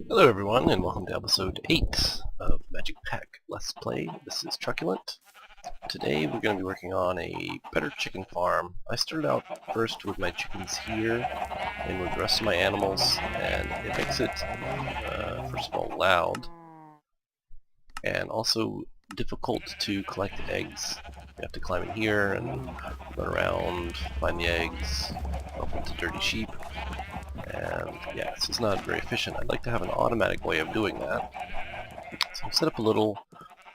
Hello everyone, and welcome to episode 8 of Magic Pack Let's Play. This is Truculent. Today we're going to be working on a better chicken farm. I started out first with my chickens here, and with the rest of my animals, and it makes it, first of all, loud, and also difficult to collect eggs. You have to climb in here and run around, find the eggs, bump into dirty sheep. And yeah, it's just not very efficient. I'd like to have an automatic way of doing that. So I've set up a little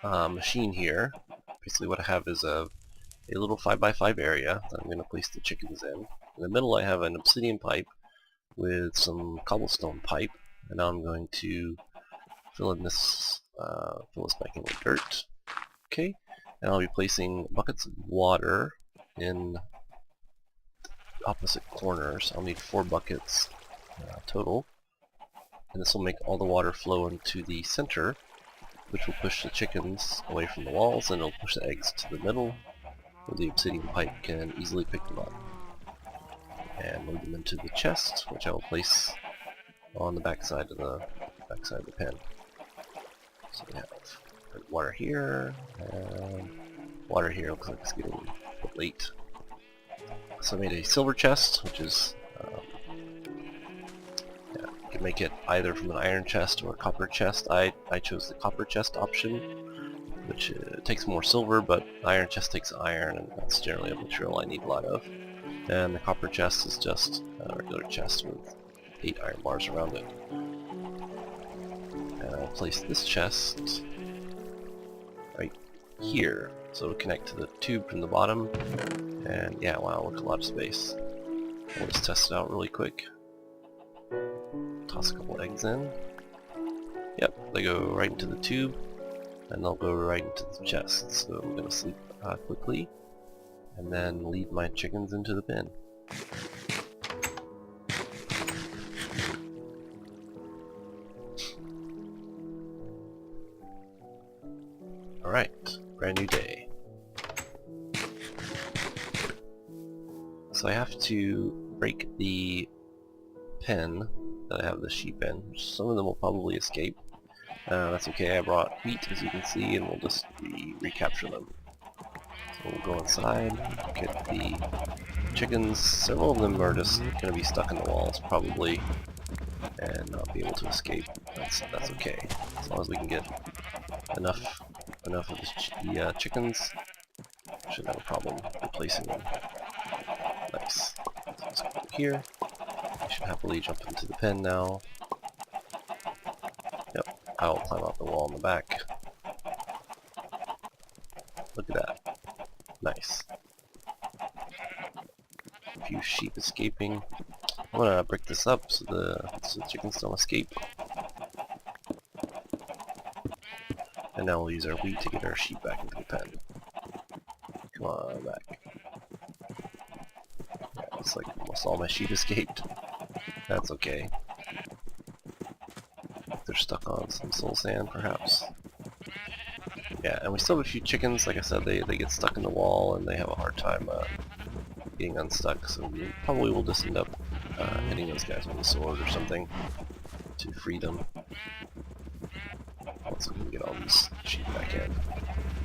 machine here. Basically what I have is a little 5x5 area that I'm going to place the chickens in. In the middle I have an obsidian pipe with some cobblestone pipe, and now I'm going to fill this back in with dirt. Okay, and I'll be placing buckets of water in opposite corners. I'll need 4 buckets total, and this will make all the water flow into the center, which will push the chickens away from the walls, and it'll push the eggs to the middle where the obsidian pipe can easily pick them up and load them into the chest, which I will place on the back side of the pen. So we have water here and water here. Looks like it's getting a bit late. So I made a silver chest, which is you can make it either from an iron chest or a copper chest. I chose the copper chest option, which takes more silver, but the iron chest takes iron, and that's generally a material I need a lot of. And the copper chest is just a regular chest with 8 iron bars around it. And I'll place this chest right here, so it'll connect to the tube from the bottom. And yeah, wow, look, a lot of space. We'll just test it out really quick. Toss a couple eggs in. Yep, they go right into the tube, and they'll go right into the chest. So I'm going to sleep quickly, and then lead my chickens into the bin. Alright, brand new day. So I have to break the pen that I have the sheep in. Some of them will probably escape. That's okay, I brought wheat, as you can see, and we'll just recapture them. So we'll go inside, get the chickens. Several of them are just going to be stuck in the walls, probably, and not be able to escape. That's okay, as long as we can get enough of the chickens. Shouldn't have a problem replacing them. Nice. So let's go here. I should happily jump into the pen now. Yep, I'll climb out the wall in the back. Look at that. Nice. A few sheep escaping. I'm gonna break this up so the chickens don't escape. And now we'll use our wheat to get our sheep back into the pen. Come on, back. Yeah, looks like almost all my sheep escaped. That's okay. They're stuck on some soul sand, perhaps. Yeah, and we still have a few chickens. Like I said, they get stuck in the wall, and they have a hard time getting unstuck, so we probably will just end up hitting those guys with a sword or something to free them. Once we can get all these sheep back in.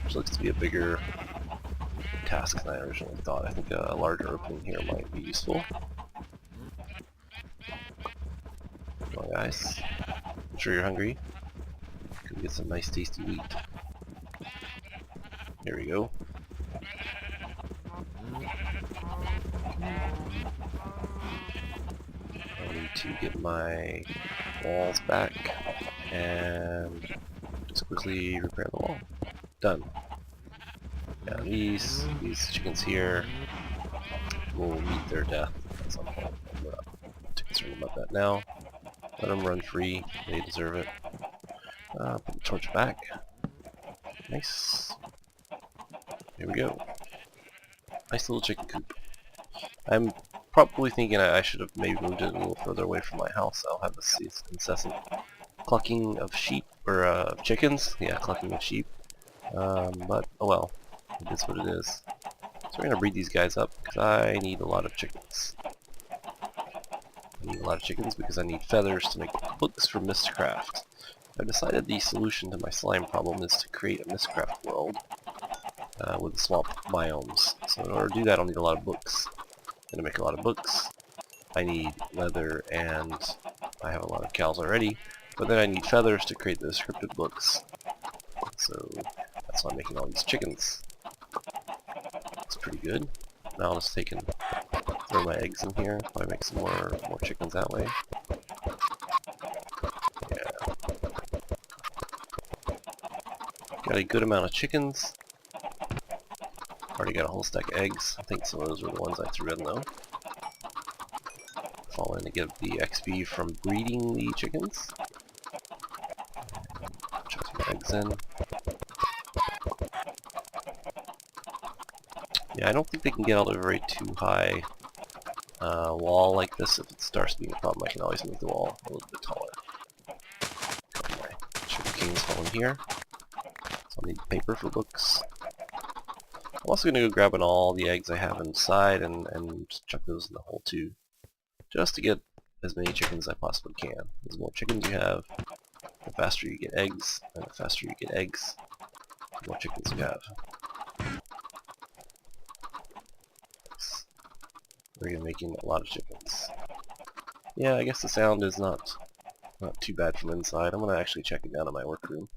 Which looks to be a bigger task than I originally thought. I think a larger opening here might be useful. Come on, guys. I'm sure you're hungry. Can get some nice tasty wheat. Here we go. I need to get my walls back and just quickly repair the wall. Done. Yeah, these chickens here will meet their death at some point. I'm not too concerned about that now. Let them run free. They deserve it. Put the torch back. Nice. Here we go. Nice little chicken coop. I'm probably thinking I should have maybe moved it a little further away from my house. I'll have this incessant clucking of sheep, or of chickens. Yeah, clucking of sheep. But oh well, it is what it is. So we're gonna breed these guys up because I need a lot of chickens. I need a lot of chickens because I need feathers to make books for Mistcraft. I've decided the solution to my slime problem is to create a Mistcraft world with swamp biomes. So in order to do that, I'll need a lot of books. And to make a lot of books, I need leather, and I have a lot of cows already, but then I need feathers to create the scripted books. So that's why I'm making all these chickens. It's pretty good. Now I'll just take and throw my eggs in here, probably make some more chickens that way. Yeah. Got a good amount of chickens. Already got a whole stack of eggs. I think some of those were the ones I threw in though. Fall in to get the XP from breeding the chickens. Chuck some eggs in. Yeah, I don't think they can get all the way too high wall like this. If it starts being a problem, I can always move the wall a little bit taller. My sugar canes fall in here. So I'll need paper for books. I'm also going to go grabbing all the eggs I have inside and just chuck those in the hole too. Just to get as many chickens as I possibly can. The more chickens you have, the faster you get eggs, and the faster you get eggs, the more chickens you have. We're going to be making a lot of chickens. Yeah, I guess the sound is not too bad from inside. I'm going to actually check it down in my workroom.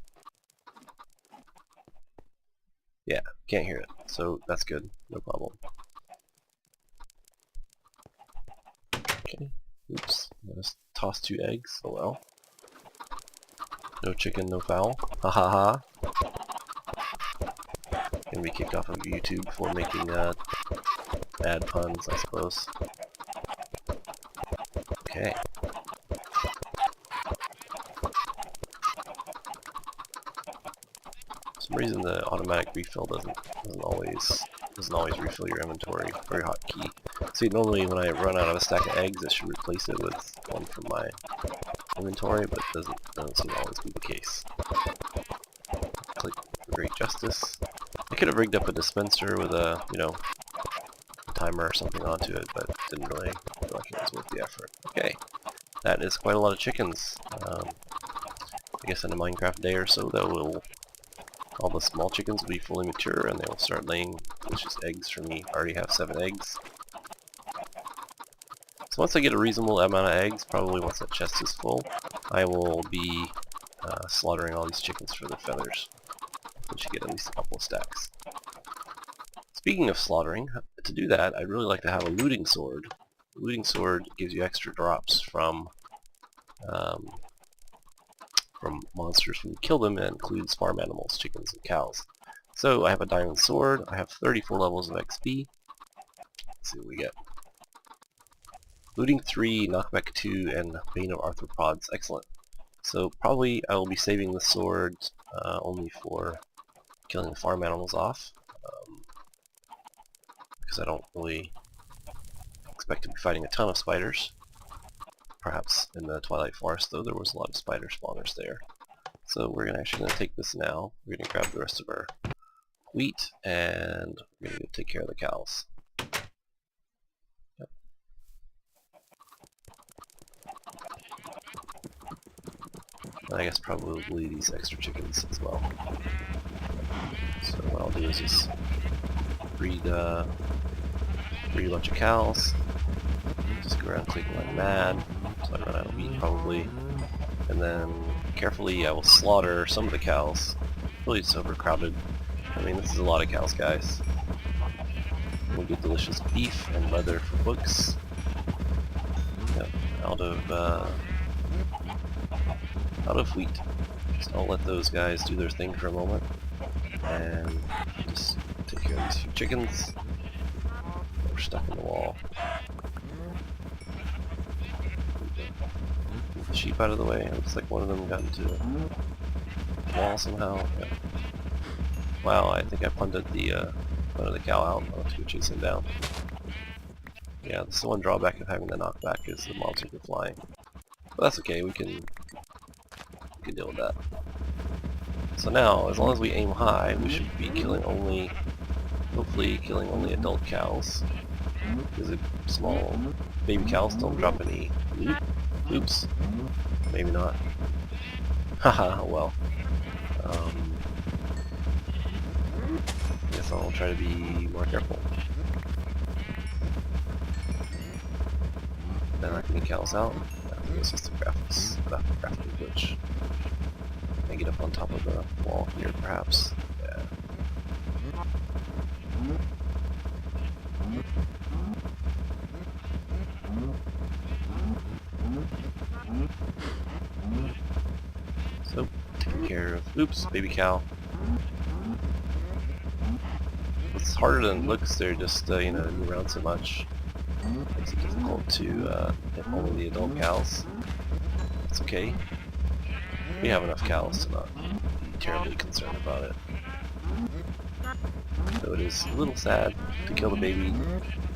Yeah, can't hear it, so that's good. No problem. Okay, oops. I just tossed 2 eggs. Oh well. No chicken, no fowl. Ha ha ha. Gonna be kicked off of YouTube for making bad puns, I suppose. Okay. For some reason the automatic refill doesn't always refill your inventory. Very hotkey. See, normally when I run out of a stack of eggs, it should replace it with one from my inventory, but doesn't seem to always be the case. Click for great justice. I could have rigged up a dispenser with a, timer or something onto it, but didn't really feel like it was worth the effort. Okay, that is quite a lot of chickens. I guess in a Minecraft day or so, all the small chickens will be fully mature and they will start laying delicious eggs for me. I already have 7 eggs. So once I get a reasonable amount of eggs, probably once that chest is full, I will be slaughtering all these chickens for their feathers. I should get at least a couple of stacks. Speaking of slaughtering, to do that, I'd really like to have a looting sword. The looting sword gives you extra drops from monsters when you kill them, and includes farm animals, chickens and cows. So I have a diamond sword, I have 34 levels of XP. Let's see what we get. Looting 3, knockback 2, and Bane of Arthropods. Excellent. So probably I will be saving the sword only for killing the farm animals off. Because I don't really expect to be fighting a ton of spiders. Perhaps in the Twilight Forest, though, there was a lot of spider spawners there. So we're actually going to take this now. We're going to grab the rest of our wheat, and we're going to take care of the cows. Yep. And I guess probably these extra chickens as well. So what I'll do is just breed a bunch of cows. Just go around clicking like mad, so I run out of meat probably. And then carefully I will slaughter some of the cows. Really it's overcrowded. I mean, this is a lot of cows, guys. We'll get delicious beef and leather for books. Yep, out of wheat. So I'll let those guys do their thing for a moment. And just take care of these few chickens. We're stuck in the wall. Move the sheep out of the way. It looks like one of them got into the wall somehow. Yeah. Wow, I think I punted the cow out. I'll have to go chase him down. Yeah, this is the one drawback of having the knockback is the mobs are flying. But that's okay, we can deal with that. So now, as long as we aim high, we should be killing only, hopefully killing only adult cows. Because small baby cows don't drop any loot. Oops. Maybe not. Haha, well. I guess I'll try to be more careful. Then I can get cows out. I think it's just a graphical glitch. Can I get up on top of the wall here, perhaps? Yeah. So, taking care of... Oops, baby cow. It's harder than it looks. They're just, you know, move around so much. Makes it difficult to hit only the adult cows. It's okay. We have enough cows to not be terribly concerned about it. Though it is a little sad to kill the baby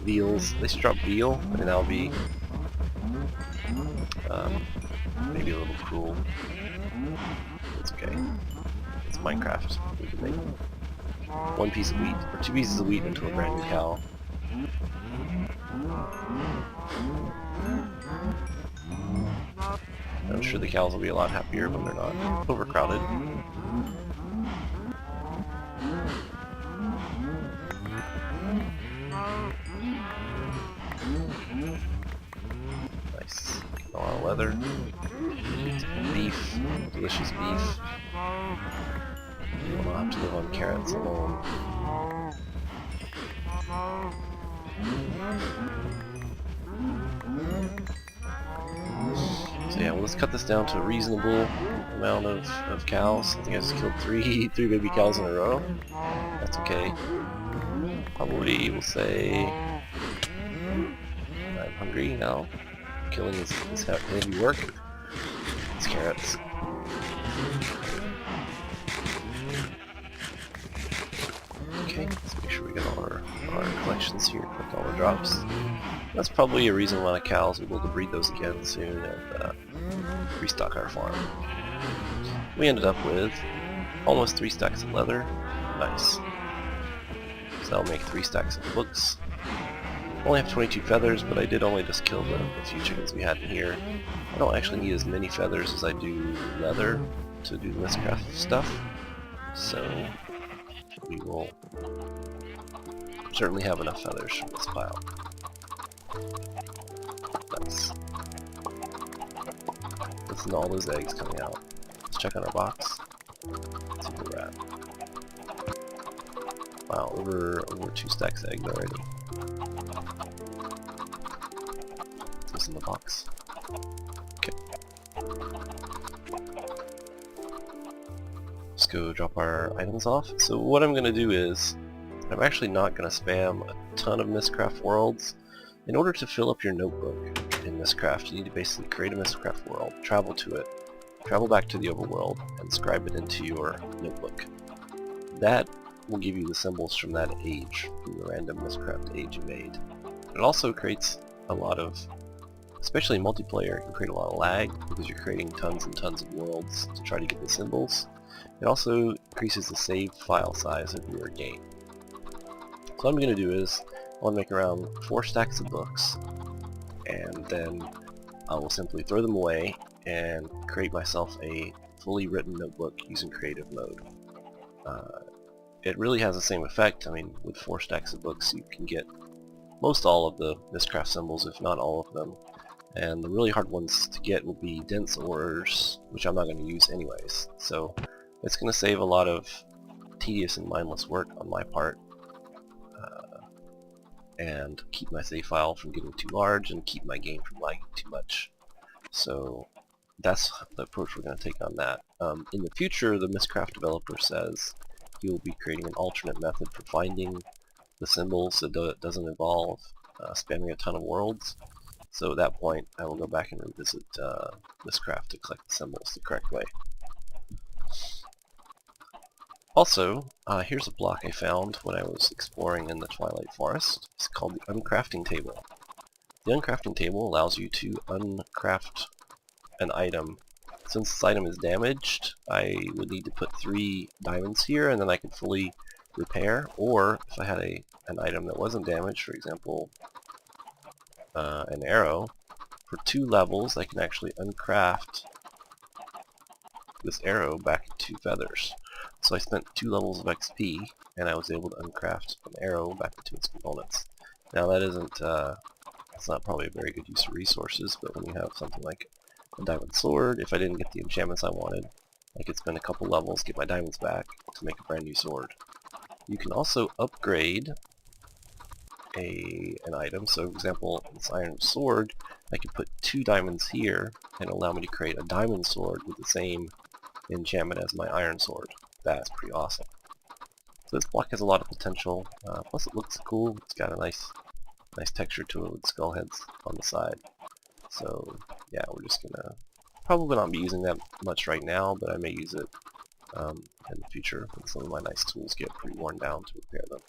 veals. They should drop veal, and that'll be maybe a little cruel. It's okay. It's Minecraft. We can make one piece of wheat, or 2 pieces of wheat into a brand new cow. I'm sure the cows will be a lot happier when they're not overcrowded. Nice. A lot of leather. Some beef. Delicious beef. You will not have to live on carrots alone. So yeah, well, let's cut this down to a reasonable amount of cows. I think I just killed three baby cows in a row. That's okay. Probably we'll say I'm hungry now. Killing is heavy work. It's carrots. Okay, let's make sure we get all our collections here, collect all the drops. That's probably a reasonable amount of cows. We'll be able to breed those again soon and restock our farm. We ended up with almost 3 stacks of leather. Nice. So that'll make 3 stacks of books. Only have 22 feathers, but I did only just kill the few chickens we had in here. I don't actually need as many feathers as I do leather to do this craft stuff. So we will certainly have enough feathers from this pile. Nice. Listen to all those eggs coming out. Let's check on our box. Let's see where we're at. Wow, over 2 stacks of eggs already. Is this in the box? Okay. Let's go drop our items off. So what I'm going to do is, I'm actually not going to spam a ton of Mistcraft worlds. In order to fill up your notebook in Mistcraft, you need to basically create a Mistcraft world, travel to it, travel back to the overworld, and scribe it into your notebook. That will give you the symbols from that age, from the random Mistcraft age you made. It also creates a lot of, especially in multiplayer, it can create a lot of lag because you're creating tons and tons of worlds to try to get the symbols. It also increases the save file size of your game. So what I'm going to do is, I want to make around 4 stacks of books, and then I will simply throw them away and create myself a fully written notebook using creative mode. It really has the same effect. I mean, with 4 stacks of books you can get most all of the Mistcraft symbols, if not all of them. And the really hard ones to get will be dense ores, which I'm not going to use anyways. So it's going to save a lot of tedious and mindless work on my part, and keep my save file from getting too large and keep my game from lagging too much. So that's the approach we're going to take on that. In the future, the Mistcraft developer says he will be creating an alternate method for finding the symbols so that it doesn't involve spamming a ton of worlds. So at that point, I will go back and revisit Mistcraft to collect the symbols the correct way. Also, here's a block I found when I was exploring in the Twilight Forest. It's called the Uncrafting Table. The Uncrafting Table allows you to uncraft an item. Since this item is damaged, I would need to put 3 diamonds here, and then I can fully repair. Or, if I had an item that wasn't damaged, for example, an arrow, for 2 levels I can actually uncraft this arrow back into feathers. So I spent 2 levels of XP, and I was able to uncraft an arrow back into its components. Now that isn't, it's not probably a very good use of resources, but when you have something like a diamond sword, if I didn't get the enchantments I wanted, I could spend a couple levels, get my diamonds back, to make a brand new sword. You can also upgrade an item. So for example, this iron sword, I could put 2 diamonds here and allow me to create a diamond sword with the same enchantment as my iron sword. That's pretty awesome. So this block has a lot of potential, plus it looks cool. It's got a nice texture to it with skull heads on the side. So yeah, we're just gonna probably not be using that much right now, but I may use it in the future when some of my nice tools get pretty worn down to repair them.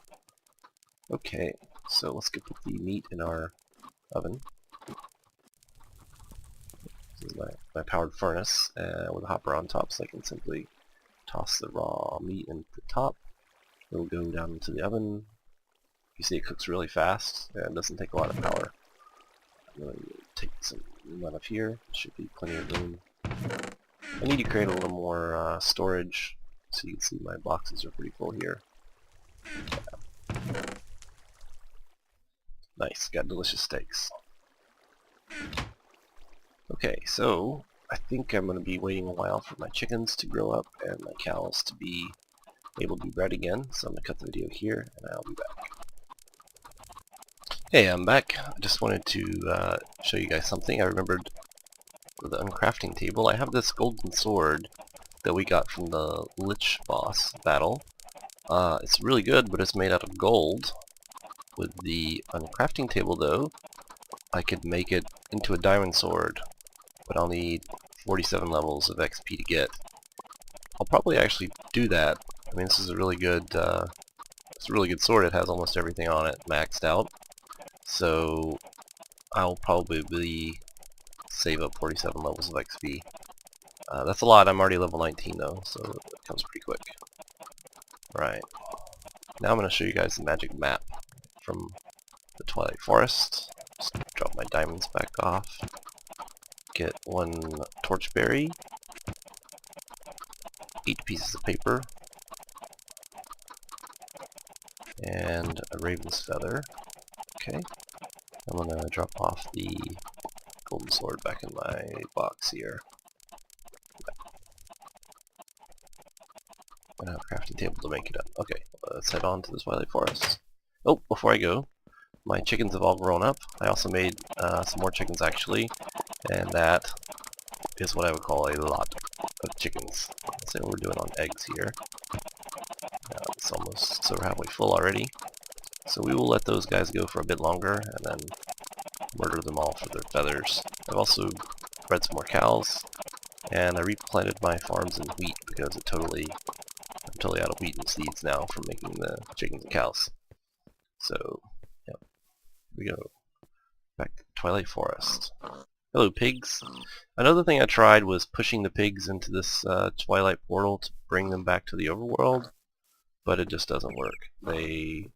Okay, so let's get put the meat in our oven. This is my powered furnace with a hopper on top, so I can simply toss the raw meat into the top. It'll go down into the oven. You see it cooks really fast, and it doesn't take a lot of power. I'm going to take some room out of here. Should be plenty of room. I need to create a little more storage, so you can see my boxes are pretty full here. Yeah. Nice, got delicious steaks. Okay, so I think I'm going to be waiting a while for my chickens to grow up and my cows to be able to be bred again, so I'm going to cut the video here and I'll be back. Hey, I'm back. I just wanted to show you guys something. I remembered with the uncrafting table, I have this golden sword that we got from the Lich boss battle. It's really good, but it's made out of gold. With the uncrafting table though, I could make it into a diamond sword, but I'll need 47 levels of XP to get. I'll probably actually do that. I mean, this is a really good, it's a really good sword. It has almost everything on it maxed out. So I'll probably save up 47 levels of XP. That's a lot. I'm already level 19 though, so it comes pretty quick. Right. Now I'm going to show you guys the magic map from the Twilight Forest. Just drop my diamonds back off. Get 1 torchberry, 8 pieces of paper, and a raven's feather. Okay. I'm going to drop off the golden sword back in my box here. And I have a crafting table to make it up. Okay, let's head on to the Twilight Forest. Oh, before I go, my chickens have all grown up. I also made some more chickens actually, and that is what I would call a lot of chickens. Let's say what we're doing on eggs here. It's almost, so we're halfway full already. So we will let those guys go for a bit longer, and then murder them all for their feathers. I've also bred some more cows, and I replanted my farms in wheat because I'm totally out of wheat and seeds now from making the chickens and cows. So, yeah, here we go. Back to Twilight Forest. Hello, pigs. Another thing I tried was pushing the pigs into this Twilight portal to bring them back to the overworld, but it just doesn't work. They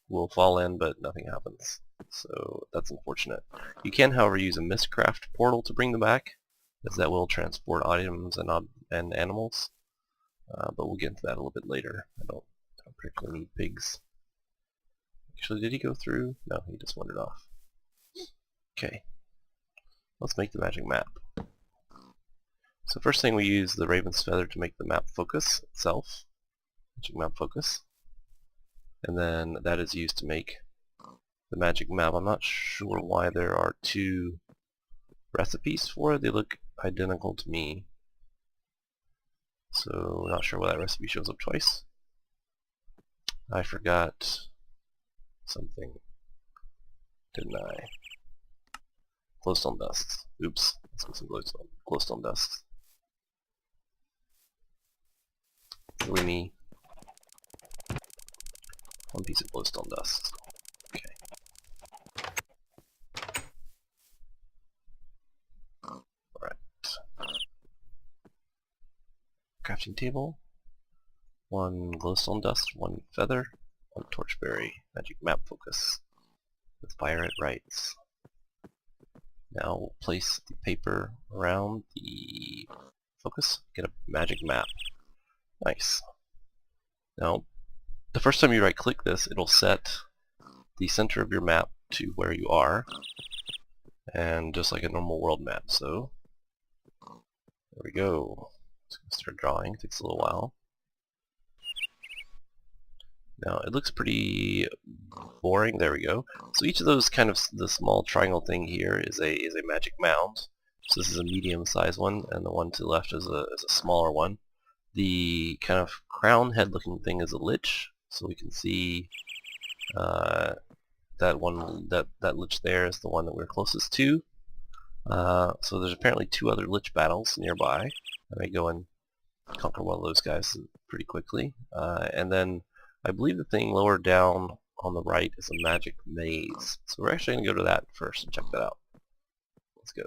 will fall in, but nothing happens. So that's unfortunate. You can, however, use a Mistcraft portal to bring them back, as that will transport items and animals. But we'll get into that a little bit later. I don't particularly need pigs. Actually, did he go through? No, he just wandered off. Okay. Let's make the magic map. So first thing, we use the raven's feather to make the map focus itself. Magic map focus. And then that is used to make the magic map. I'm not sure why there are 2 recipes for it. They look identical to me. So not sure why that recipe shows up twice. I forgot something, didn't I? Glowstone dust. Oops. Let's get some glowstone dust. Silly me. 1 piece of glowstone dust. Okay. Alright. Crafting table. 1 glowstone dust, 1 feather, 1 torchberry. Magic map focus. With fire it writes. Now we'll place the paper around the focus, get a magic map. Nice. Now, the first time you right click this, it'll set the center of your map to where you are, and just like a normal world map. So there we go. Let's start drawing. It takes a little while. Now it looks pretty boring. There we go. So each of those kind of the small triangle thing here is a magic mound. So this is a medium-sized one, and the one to the left is a smaller one. The kind of crown head looking thing is a lich, so we can see that one, that lich there is the one that we're closest to. So there's apparently 2 other lich battles nearby. I may go and conquer one of those guys pretty quickly. And then I believe the thing lower down on the right is a magic maze. So we're actually going to go to that first and check that out. Let's go.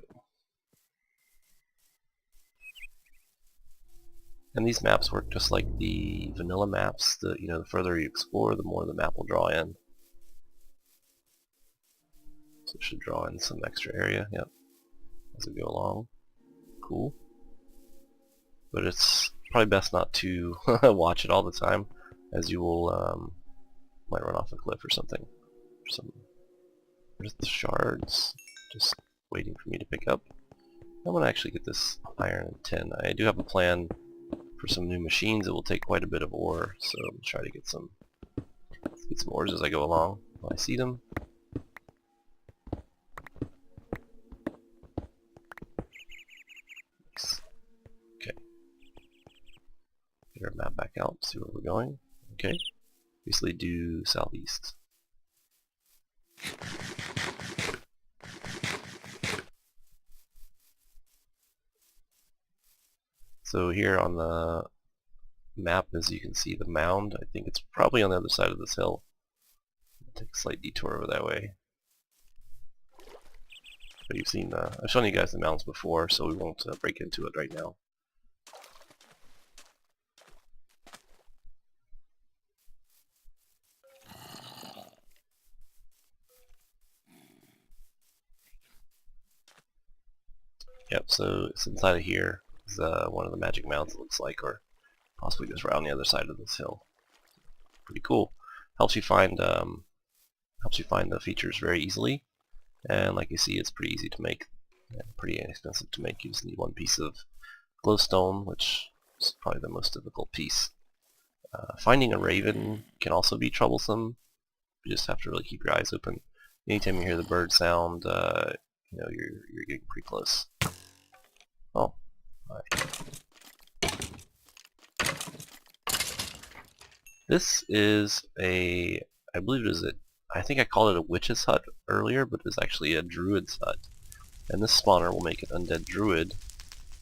And these maps work just like the vanilla maps. The further you explore, the more the map will draw in. So it should draw in some extra area. Yep. As we go along. Cool. But it's probably best not to watch it all the time, as you will might run off a cliff or something. There's the shards, just waiting for me to pick up. I want to actually get this iron and tin. I do have a plan for some new machines. It will take quite a bit of ore, so I'm try to get some ores as I go along. When I see them. Okay. Get our map back out, see where we're going. Okay. Basically due southeast. So here on the map, as you can see, the mound, I think it's probably on the other side of this hill. I'll take a slight detour over that way. But you've seen, I've shown you guys the mounds before, so we won't break into it right now. Yep, so it's inside of here is one of the magic mounds, it looks like, or possibly just right on the other side of this hill. Pretty cool. Helps you find the features very easily, and like you see, it's pretty easy to make and pretty inexpensive to make. You just need 1 piece of glowstone, which is probably the most difficult piece. Finding a raven can also be troublesome. You just have to really keep your eyes open. Anytime you hear the bird sound, you're getting pretty close. Oh, hi. This is I believe it is I think I called it a witch's hut earlier, but it's actually a druid's hut. And this spawner will make an undead druid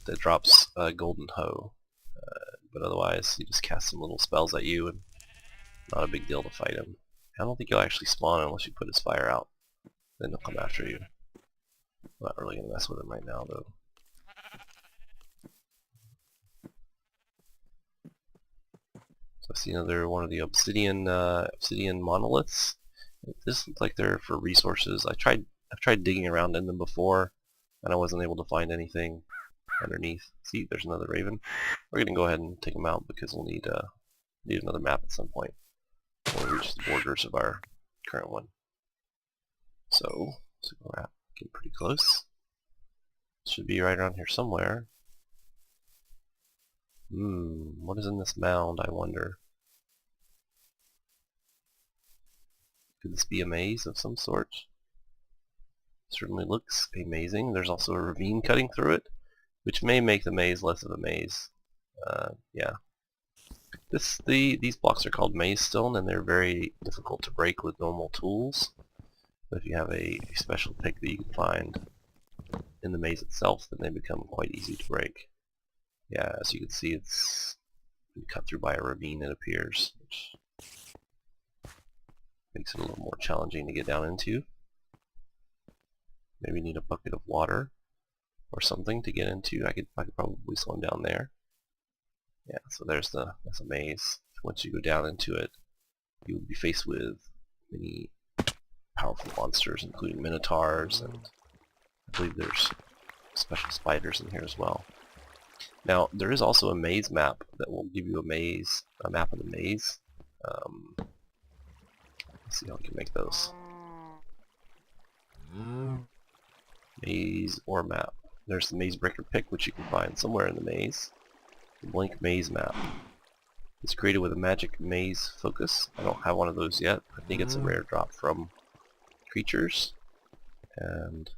that drops a golden hoe. But otherwise, he just casts some little spells at you, and not a big deal to fight him. I don't think he'll actually spawn unless you put his fire out. Then he'll come after you. I'm not really going to mess with him right now, though. So I see another one of the obsidian monoliths. This looks like they're for resources. I've tried digging around in them before, and I wasn't able to find anything underneath. See, there's another raven. We're going to go ahead and take them out because we'll need another map at some point when we reach the borders of our current one. So we're getting pretty close. Should be right around here somewhere. What is in this mound, I wonder? Could this be a maze of some sort? Certainly looks amazing. There's also a ravine cutting through it, which may make the maze less of a maze. Yeah. These blocks are called maze stone, and they're very difficult to break with normal tools. But if you have a special pick that you can find in the maze itself, then they become quite easy to break. Yeah, as you can see, it's been cut through by a ravine, it appears, which makes it a little more challenging to get down into. Maybe need a bucket of water or something to get into. I could probably swim down there. Yeah, so that's a maze. Once you go down into it, you will be faced with many powerful monsters, including Minotaurs and I believe there's special spiders in here as well. Now, there is also a maze map that will give you a map of the maze. Let's see how we can make those. Maze or map. There's the maze breaker pick, which you can find somewhere in the maze. The blank maze map. It's created with a magic maze focus. I don't have one of those yet. I think it's a rare drop from creatures, and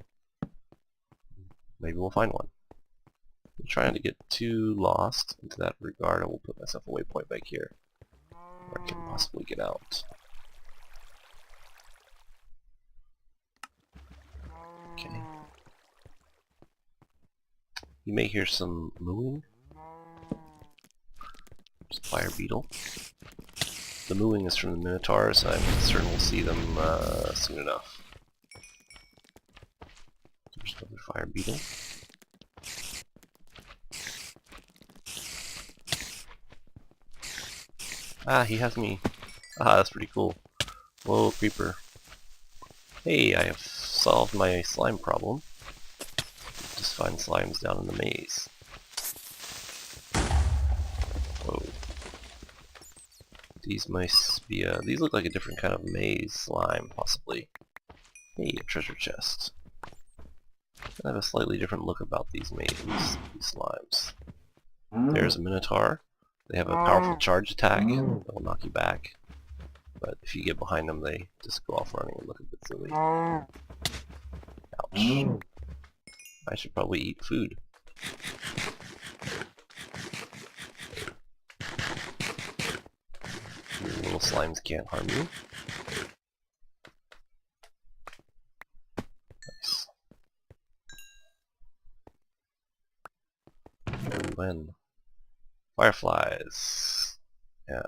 maybe we'll find one. I'm trying to get too lost into that regard. I will put myself a waypoint back here where I can possibly get out. Okay. You may hear some mooing. There's a fire beetle. The mooing is from the Minotaurs. I'm certain we'll see them soon enough. There's another fire beetle. Ah, he has me. Ah, that's pretty cool. Whoa, creeper. Hey, I have solved my slime problem. Just find slimes down in the maze. Whoa. These must be, these look like a different kind of maze slime, possibly. Hey, a treasure chest. I have a slightly different look about these slimes. There's a Minotaur. They have a powerful charge attack that will knock you back. But if you get behind them, they just go off running and look a bit silly. Ouch. I should probably eat food. Your little slimes can't harm you. Nice. And then fireflies. Yeah,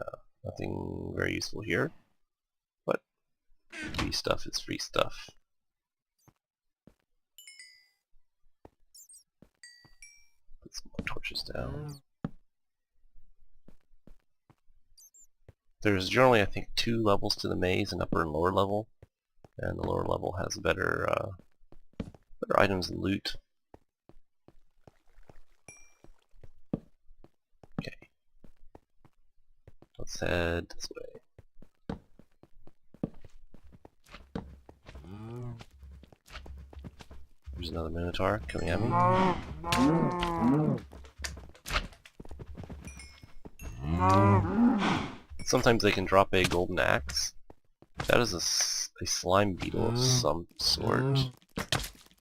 nothing very useful here. But free stuff is free stuff. Put some more torches down. There's generally, I think, 2 levels to the maze, an upper and lower level. And the lower level has better items and loot. Okay. Let's head this way. There's another Minotaur coming at me. Sometimes they can drop a golden axe. That is a slime beetle of some sort.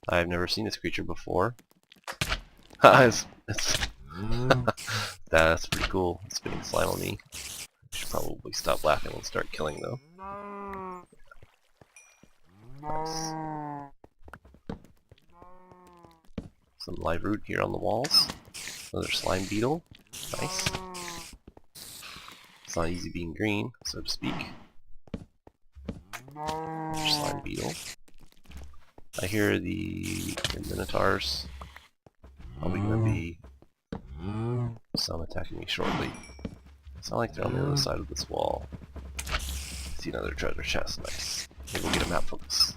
I've never seen this creature before. That's pretty cool. It's spitting slime on me. I should probably stop laughing and start killing though. Nice. Some live root here on the walls. Another slime beetle. Nice. It's not easy being green, so to speak. Another slime beetle. I hear the Minotaurs. Probably gonna be some attacking me shortly. It's not like they're on the other side of this wall. See another treasure chest. Nice. Maybe we'll get a map focus.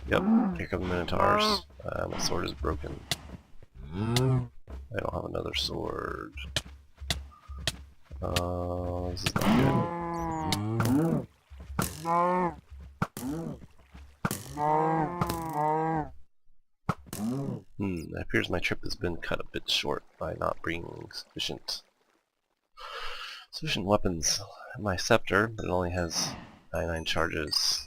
Yep, here come the Minotaurs. My sword is broken. I don't have another sword. This is not good. It appears my trip has been cut a bit short by not bringing sufficient weapons. My scepter, but it only has 99 charges.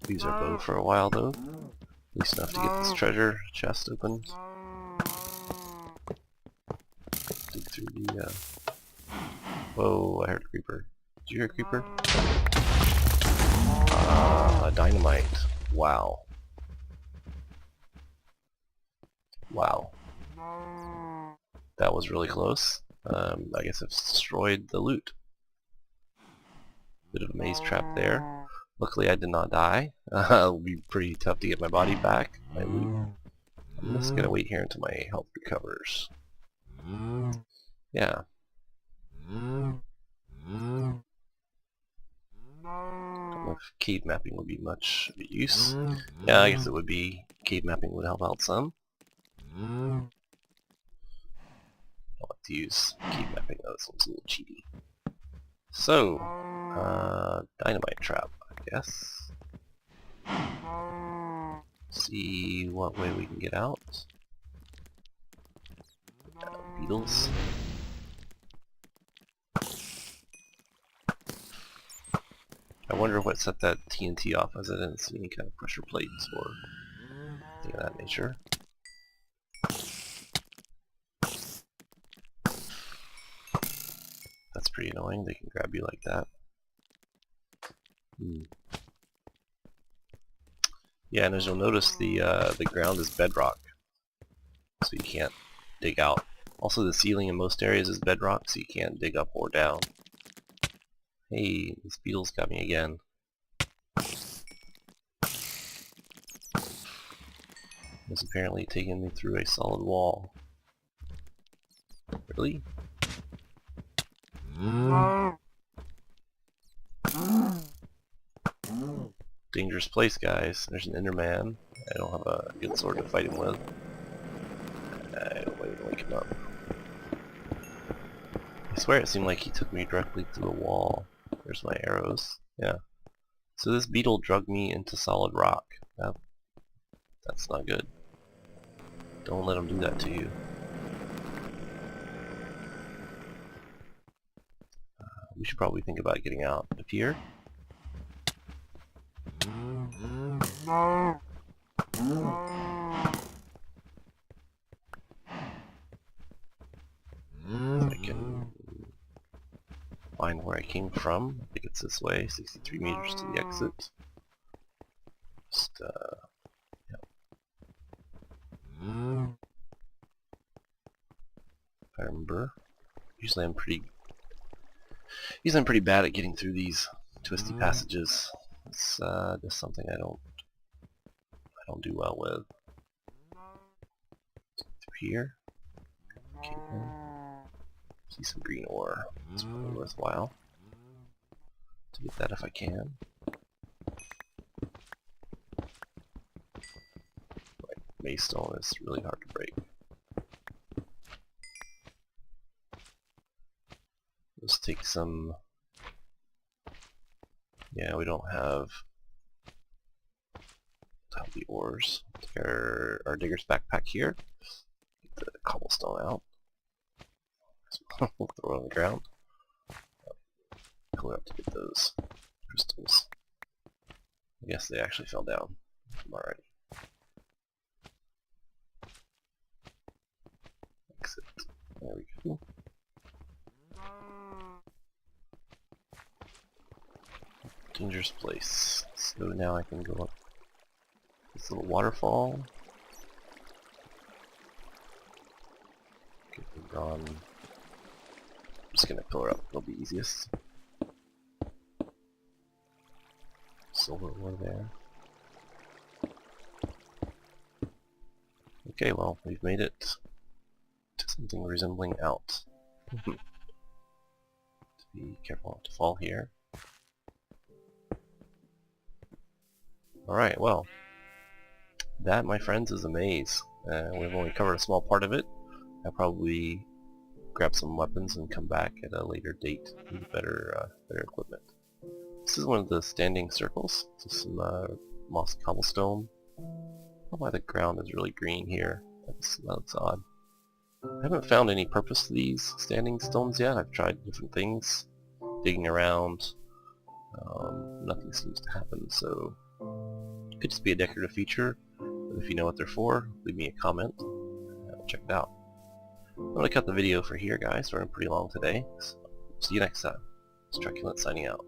These are bow for a while though. At least enough to get this treasure chest opened. Dig through the whoa, I heard a creeper. Did you hear a creeper? Dynamite. Wow. Wow. That was really close. I guess I've destroyed the loot. Bit of a maze trap there. Luckily I did not die. It'll be pretty tough to get my body back, my loot. I'm just gonna wait here until my health recovers. Yeah. Don't know if cave mapping would be much use. Yeah, I guess it would be. Cave mapping would help out some. I like to use cave mapping though, this one's a little cheaty. So, dynamite trap, I guess. See what way we can get out. Beetles. I wonder what set that TNT off, as I didn't see any kind of pressure plates or anything of that nature. That's pretty annoying, they can grab you like that. Yeah, and as you'll notice, the ground is bedrock, so you can't dig out. Also, the ceiling in most areas is bedrock, so you can't dig up or down. Hey, this beetle's got me again. It's apparently taking me through a solid wall. Really? Dangerous place, guys. There's an Enderman. I don't have a good sword to fight him with. I don't even wake him up. I swear it seemed like he took me directly through a wall. There's my arrows. Yeah. So this beetle drugged me into solid rock. That's not good. Don't let him do that to you. We should probably think about getting out of here. I can find where I came from. I think it's this way, 63 meters to the exit. Just, yeah. If I remember. Usually I'm pretty bad at getting through these twisty passages. It's just something I don't do well with. Through here. Okay, see some green ore. It's probably worthwhile to get that if I can. Like, maystone is really hard to break. Let's take some. Yeah, we don't have the ores. Take our digger's backpack here. Get the cobblestone out. We'll throw it on the ground. Clear up to get those crystals. I guess they actually fell down already. Exit. There we go. Dangerous place. So now I can go up this little waterfall. Get them gone. I'm just gonna pillar up, it'll be easiest. Silver ore there. Okay, well, we've made it to something resembling out. To be careful not to fall here. Alright, well, that, my friends, is a maze. We've only covered a small part of it. I'll probably grab some weapons and come back at a later date with better equipment. This is one of the standing circles. Just some moss cobblestone. I don't know why the ground is really green here. That's odd. I haven't found any purpose to these standing stones yet. I've tried different things, digging around. Nothing seems to happen, so it could just be a decorative feature. But if you know what they're for, leave me a comment. I'll check it out. I'm going to cut the video for here, guys. We're pretty long today. So see you next time. It's Truculent signing out.